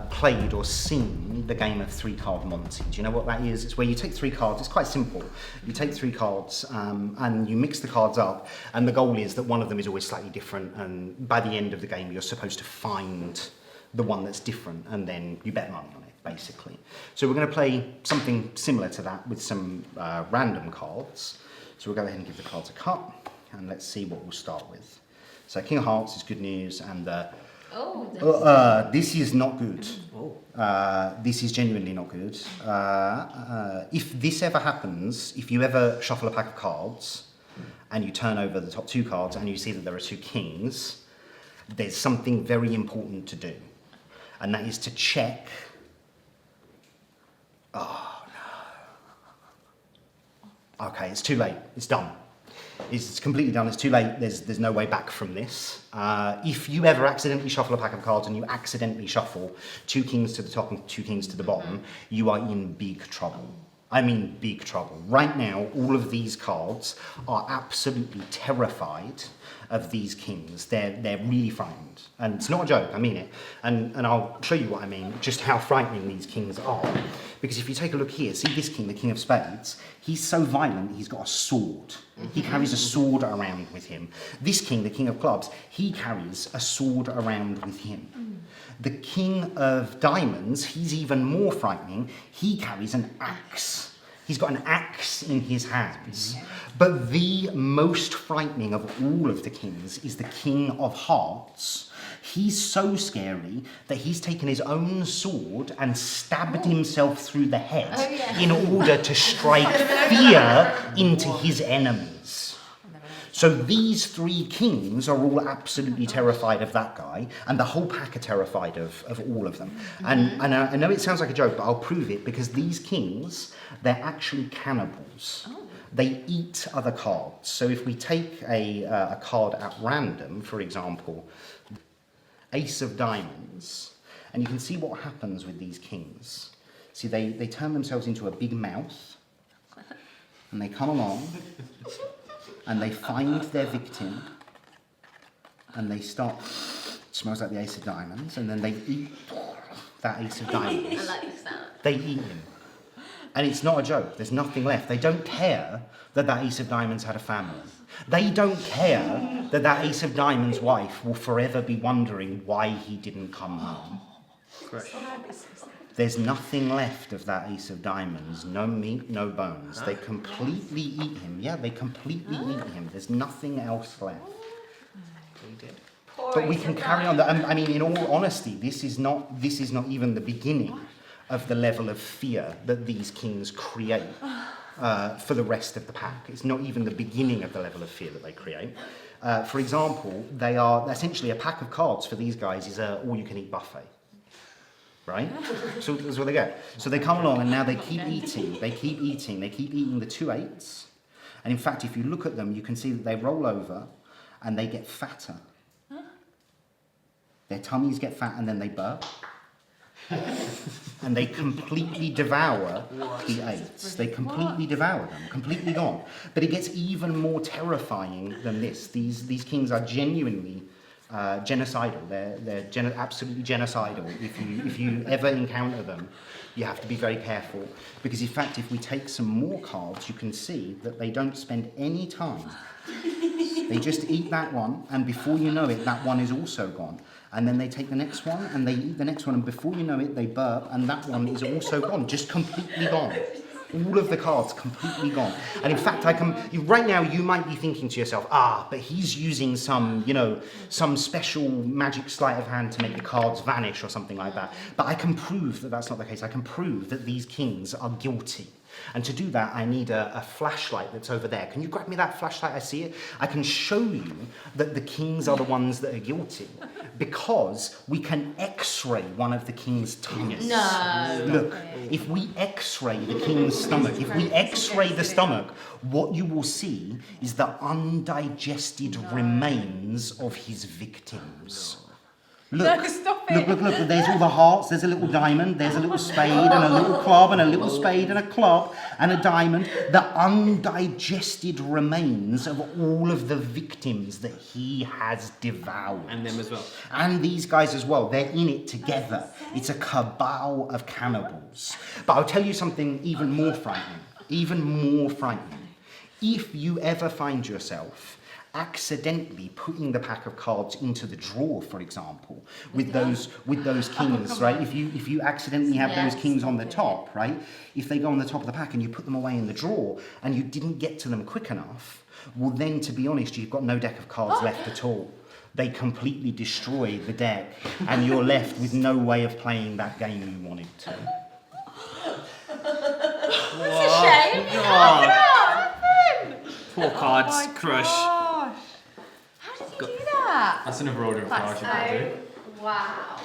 played or seen the game of 3-card Monty. Do you know what that is? It's where you take 3 cards, it's quite simple. You take 3 cards and you mix the cards up, and the goal is that one of them is always slightly different, and by the end of the game you're supposed to find the one that's different, and then you bet money on it, basically. So we're going to play something similar to that with some random cards. So we'll go ahead and give the cards a cut, and let's see what we'll start with. So King of Hearts is good news, and this is not good. This is genuinely not good. If this ever happens, if you ever shuffle a pack of cards and you turn over the top 2 cards and you see that there are 2 kings, there's something very important to do, and that is to check. Oh no. Okay, it's too late. It's done. It's completely done. It's too late. There's no way back from this. If you ever accidentally shuffle a pack of cards and you accidentally shuffle 2 kings to the top and 2 kings to the bottom, you are in big trouble. I mean big trouble. Right now, all of these cards are absolutely terrified of these kings. They're really frightened. And it's not a joke, I mean it. And I'll show you what I mean, just how frightening these kings are. Because if you take a look here, see this king, the King of Spades, he's so violent, he's got a sword. He carries a sword around with him. This king, the King of Clubs, he carries a sword around with him. The King of Diamonds, he's even more frightening. He carries an axe. He's got an axe in his hands. But the most frightening of all of the kings is the King of Hearts. He's so scary that he's taken his own sword and stabbed himself through the head in order to strike fear into his enemies. So these 3 kings are all absolutely terrified of that guy, and the whole pack are terrified of all of them. And I know it sounds like a joke, but I'll prove it, because these kings, they're actually cannibals. They eat other cards. So if we take a card at random, for example, Ace of Diamonds, and you can see what happens with these kings. See, they turn themselves into a big mouth, and they come along, and they find their victim, and they start, it smells like the Ace of Diamonds, and then they eat that Ace of Diamonds. I like that. They eat him. And it's not a joke, there's nothing left. They don't care that that Ace of Diamonds had a family. They don't care that that Ace of Diamonds' wife will forever be wondering why he didn't come home. There's nothing left of that Ace of Diamonds. No meat, no bones. They completely eat him. Yeah, they completely eat him. There's nothing else left. But we can carry on. I mean, in all honesty, this is not even the beginning of the level of fear that these kings create for the rest of the pack. It's not even the beginning of the level of fear that they create. For example, they are essentially a pack of cards for these guys is a all-you-can-eat buffet. Right? So that's what they get. So they come along and now they keep eating, they keep eating the 2 8s. And in fact, if you look at them, you can see that they roll over and they get fatter. Their tummies get fat and then they burp. And they completely devour the 8s. They completely devour them, completely gone. But it gets even more terrifying than this. These kings are genuinely genocidal. They're absolutely genocidal. If you ever encounter them, you have to be very careful, because in fact, if we take some more cards, you can see that they don't spend any time. They just eat that one, and before you know it, that one is also gone. And then they take the next one, and they eat the next one, and before you know it, they burp, and that one is also gone, just completely gone. All of the cards completely gone. And in fact, right now you might be thinking to yourself, but he's using some special magic sleight of hand to make the cards vanish or something like that. But I can prove that that's not the case. I can prove that these kings are guilty. And to do that, I need a flashlight that's over there. Can you grab me that flashlight? I see it. I can show you that the kings are the ones that are guilty, because we can X-ray one of the king's tummies. No. Look, if we X-ray the king's stomach, if we X-ray the stomach, what you will see is the undigested remains of his victims. Look, No, stop it. look, there's all the hearts, there's a little diamond, there's a little spade and a little club and a little spade and a club and a diamond. The undigested remains of all of the victims that he has devoured. And them as well. And these guys as well, they're in it together. It's a cabal of cannibals. But I'll tell you something even more frightening, If you ever find yourself accidentally putting the pack of cards into the drawer, for example, with those kings, right? If you accidentally have those kings on the top, right? If they go on the top of the pack and you put them away in the drawer and you didn't get to them quick enough, well then, to be honest, you've got no deck of cards left at all. They completely destroy the deck and you're left with no way of playing that game you wanted to. It's a shame. God. Poor Oh cards, my crush. gosh. How did you do that? That's another order of cards you got to do. Wow.